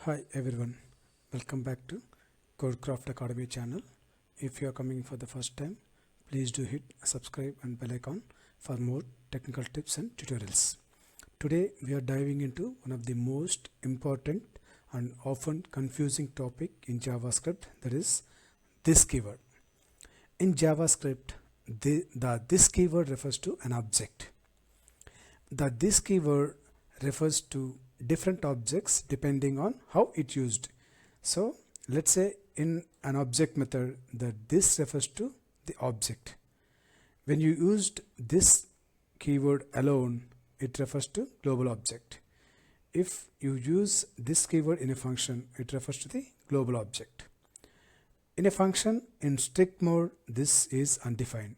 Hi everyone, welcome back to Codecraft Academy channel. If you are coming for the first time, please do hit subscribe and bell icon for more technical tips and tutorials. Today we are diving into one of the most important and often confusing topic in JavaScript, that is this keyword. In JavaScript, the this keyword refers to an object. The this keyword refers to different objects depending on how it's used. So let's say in an object method, that this refers to the object. When you used this keyword alone, it refers to global object. If you use this keyword in a function, it refers to the global object. In a function, in strict mode, this is undefined.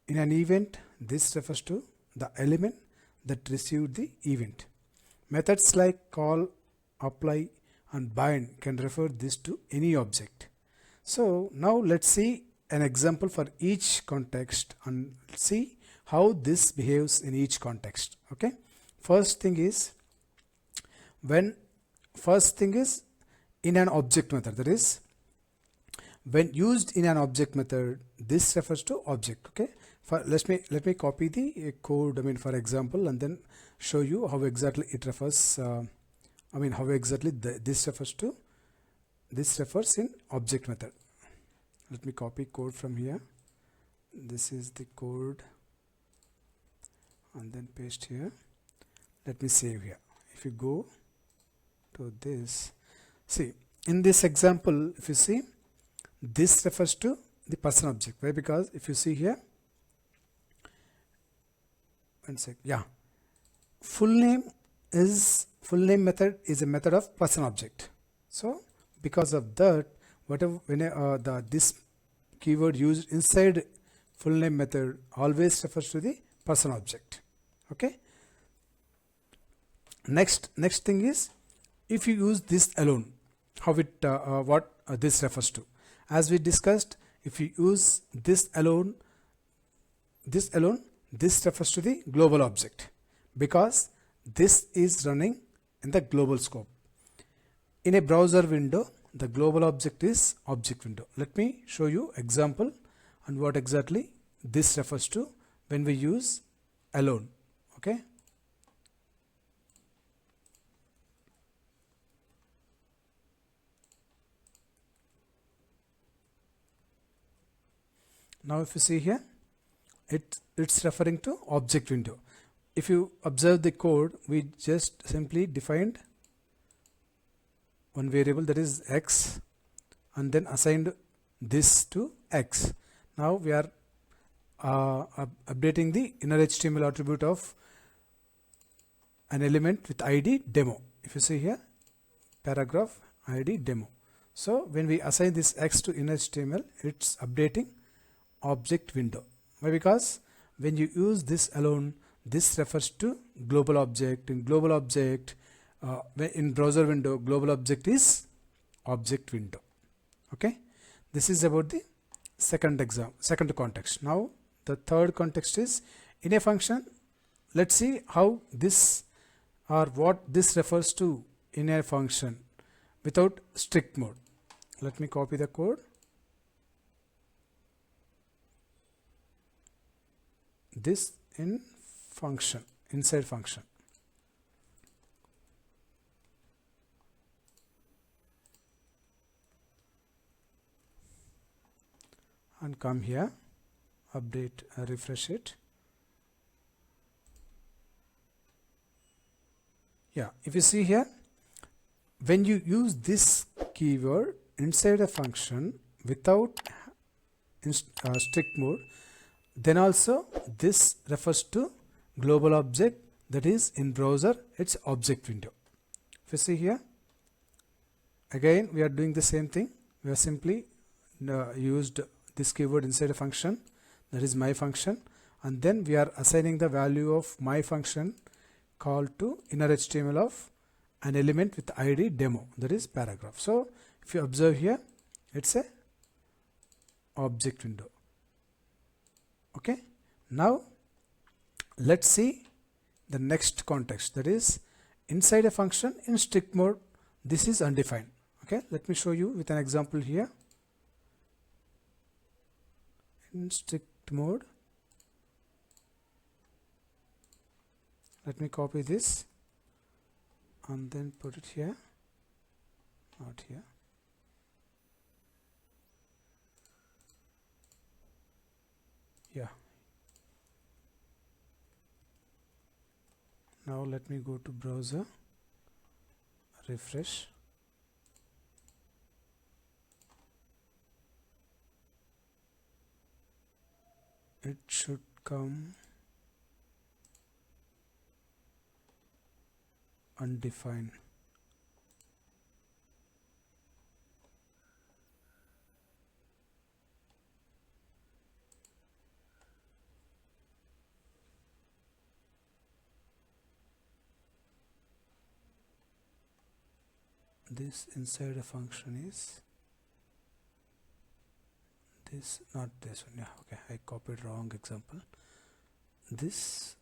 In an event, this refers to the element that received the event. Methods like call, apply and bind can refer this to any object. So now let's see an example for each context and see how this behaves in each context. Okay. First thing is in an object method, that is when used in an object method, this refers to object. Okay. Let me copy the code, for example, and then show you how exactly it refers. How exactly this refers in object method. Let me copy code from here. This is the code, and then paste here. Let me save here. If you go to this, see in this example, if you see, this refers to the person object. Why? Because if you see here, full name method is a method of person object. So because of that, this keyword used inside full name method always refers to the person object. Okay. Next thing is, if you use this alone, how it what this refers to. As we discussed, if you use this alone, this refers to the global object, because this is running in the global scope. In a browser window, the global object is object window. Let me show you example and what exactly this refers to when we use alone. Okay. Now if you see here, it's referring to object window. If you observe the code, we just simply defined one variable, that is x, and then assigned this to x. Now we are updating the inner HTML attribute of an element with ID demo. If you see here, paragraph ID demo. So when we assign this x to inner HTML, it's updating object window. Why? Because when you use this alone, this refers to global object. In global object, in browser window, global object is object window. Okay. This is about the second context. Now the third context is in a function. Let's see how this or what this refers to in a function without strict mode. Let me copy the code. This in function, inside function, and come here, update, refresh it. Yeah, if you see here, when you use this keyword inside a function without strict mode, then also this refers to global object, that is in browser it's object window. If you see here, again we are doing the same thing. We are simply used this keyword inside a function, that is my function, and then we are assigning the value of my function call to inner HTML of an element with ID demo, that is paragraph. So if you observe here, it's a object window. Okay. Now let's see the next context, that is inside a function in strict mode, this is undefined. Okay, let me show you with an example here. In strict mode, let me copy this and then put it here, not here. Yeah. Now let me go to browser, refresh. It should come undefined. This inside a function is this, not this one. Yeah, okay, I copied wrong example. This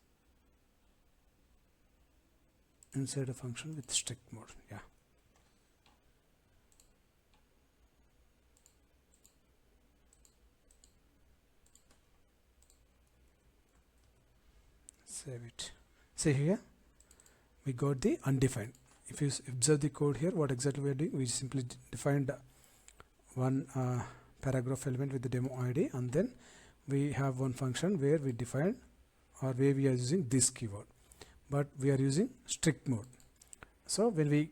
inside a function with strict mode. Yeah, save it. See here, we got the undefined. If you observe the code here, what exactly we are doing, we simply defined one paragraph element with the demo ID, and then we have one function where we define, or where we are using this keyword, but we are using strict mode. So when we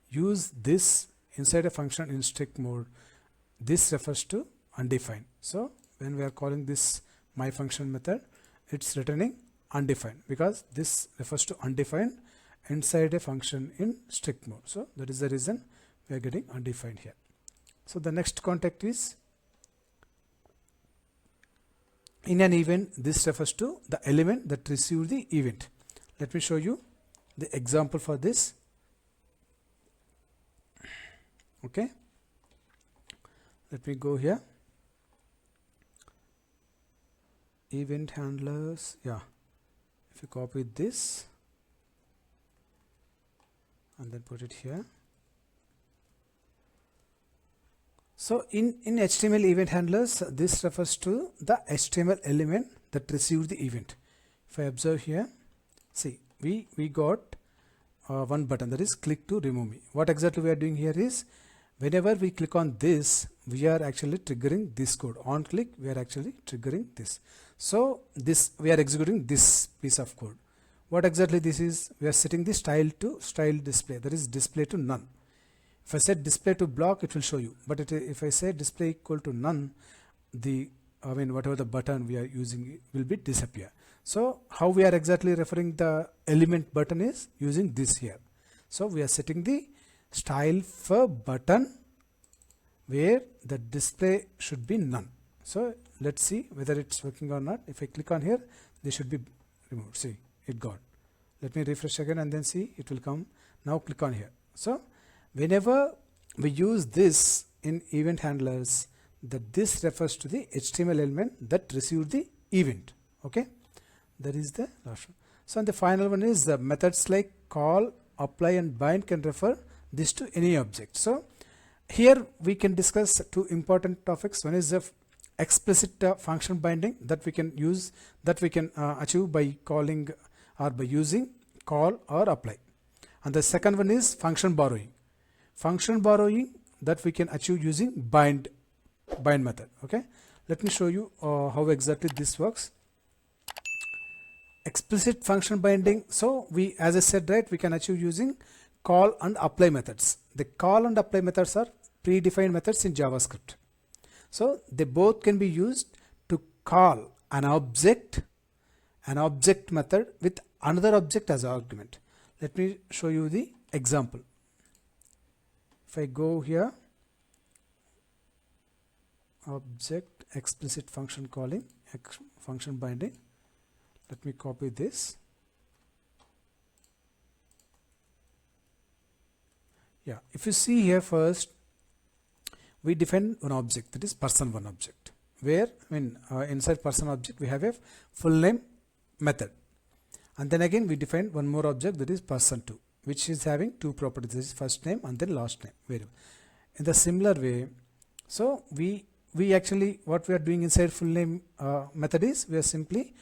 use this inside a function in strict mode, this refers to undefined. So when we are calling this my function method, it's returning undefined because this refers to undefined inside a function in strict mode. So that is the reason we are getting undefined here. So the next context is in an event. This refers to the element that received the event. Let me show you the example for this. Okay, let me go here, event handlers. Yeah, if you copy this and then put it here. So in HTML event handlers, this refers to the HTML element that received the event. If I observe here, see, we got one button, that is click to remove me. What exactly we are doing here is, whenever we click on this, we are actually triggering this code. On click, we are actually triggering this. So this, we are executing this piece of code. What exactly this is? We are setting the style to style display, that is display to none. If I set display to block, it will show you, but if I say display equal to none, whatever the button we are using will be disappear. So how we are exactly referring the element button is using this here. So we are setting the style for button where the display should be none. So let's see whether it's working or not. If I click on here, they should be removed. See, it got. Let me refresh again and then see, it will come. Now click on here. So whenever we use this in event handlers, that this refers to the HTML element that received the event. Okay, that is the last one. So and the final one is the methods like call, apply and bind can refer this to any object. So here we can discuss two important topics. One is the explicit function binding that we can use, that we can achieve by calling or by using call or apply, and the second one is function borrowing. Function borrowing that we can achieve using bind method. Okay, let me show you how exactly this works. Explicit function binding, so we, as I said, right, we can achieve using call and apply methods. The call and apply methods are predefined methods in JavaScript. So they both can be used to call an object method with another object as an argument. Let me show you the example. If I go here, object explicit function calling, function binding, let me copy this. Yeah, if you see here, first we define one object, that is person1 object, where inside person object we have a full name method, and then again we define one more object, that is person2, which is having two properties, this is first name and then last name variable. In the similar way, so we actually, what we are doing inside full name method is we are simply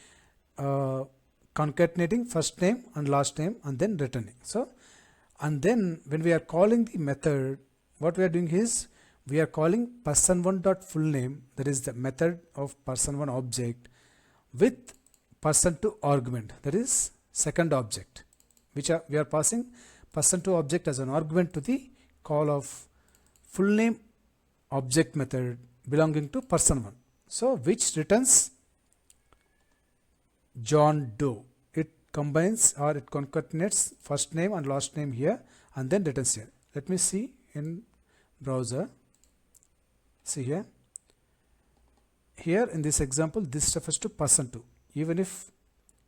concatenating first name and last name and then returning. So and then when we are calling the method, what we are doing is we are calling person1 dot full name, that is the method of person1 object, with person2 argument, that is second object, which we are passing person2 object as an argument to the call of full name object method belonging to person1. So which returns John Doe. It combines or it concatenates first name and last name here and then returns here. Let me see in browser. See here. Here in this example, this refers to person2, even if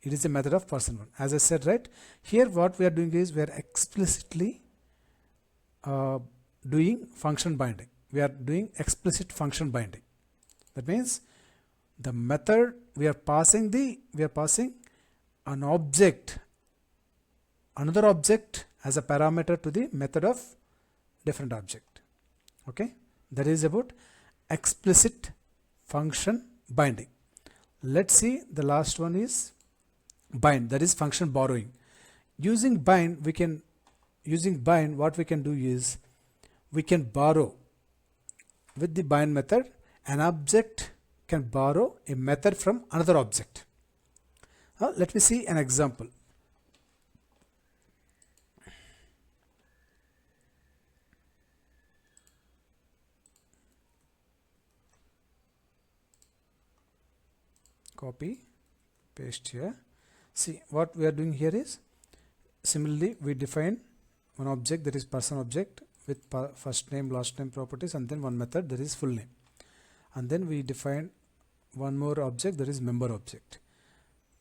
it is a method of person1. As I said, right, here what we are doing is we are explicitly doing function binding. We are doing explicit function binding. That means the method we are passing an object, another object as a parameter to the method of different object. Okay, that is about explicit function binding. Let's see, the last one is bind, that is function borrowing. Using bind, what we can do is we can borrow with the bind method. An object can borrow a method from another object. Let me see an example. Copy, paste here. See, what we are doing here is similarly we define one object, that is person object, with first name last name properties, and then one method, that is full name, and then we define one more object, that is member object.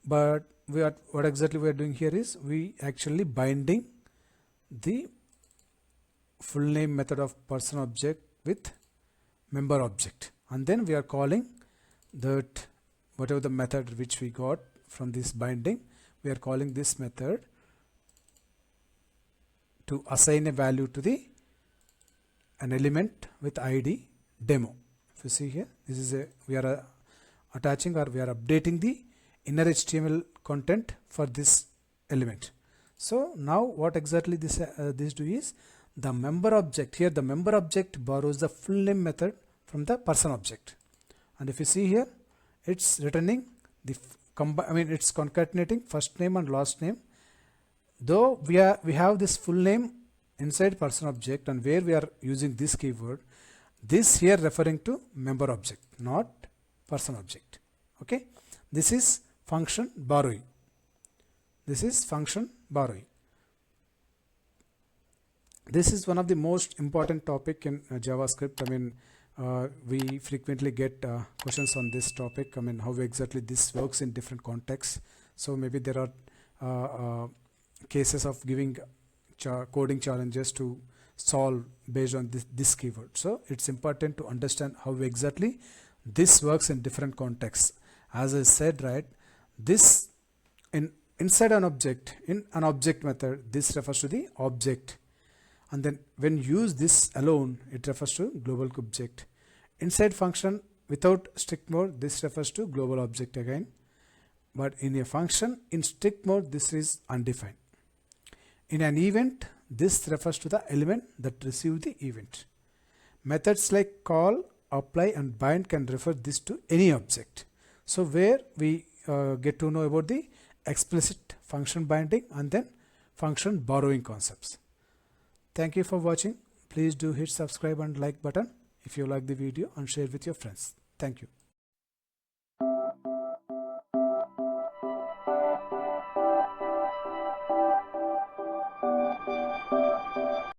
But what exactly we are doing here is we actually binding the full name method of person object with member object, and then we are calling that whatever the method which we got from this binding, we are calling this method to assign a value to an element with ID demo. If you see here, this is we are attaching or we are updating the inner HTML content for this element. So now what exactly this do is the member object, here the member object borrows the full name method from the person object, and if you see here, it's returning the it's concatenating first name and last name. Though we have this full name inside person object, and where we are using this keyword, this here referring to member object, not person object. Okay, this is function borrowing. This is function borrowing. This is one of the most important topic in JavaScript. I mean, we frequently get questions on this topic. I mean, how exactly this works in different contexts. So maybe there are cases of giving coding challenges to solve based on this keyword. So it's important to understand how exactly this works in different contexts. As I said, right, this inside an object, in an object method, this refers to the object, and then when you use this alone, it refers to global object. Inside function without strict mode, this refers to global object again, but in a function in strict mode, this is undefined. In an event, this refers to the element that receives the event. Methods like call, apply and bind can refer this to any object. So where we get to know about the explicit function binding and then function borrowing concepts. Thank you for watching. Please do hit subscribe and like button if you like the video, and share with your friends. Thank you.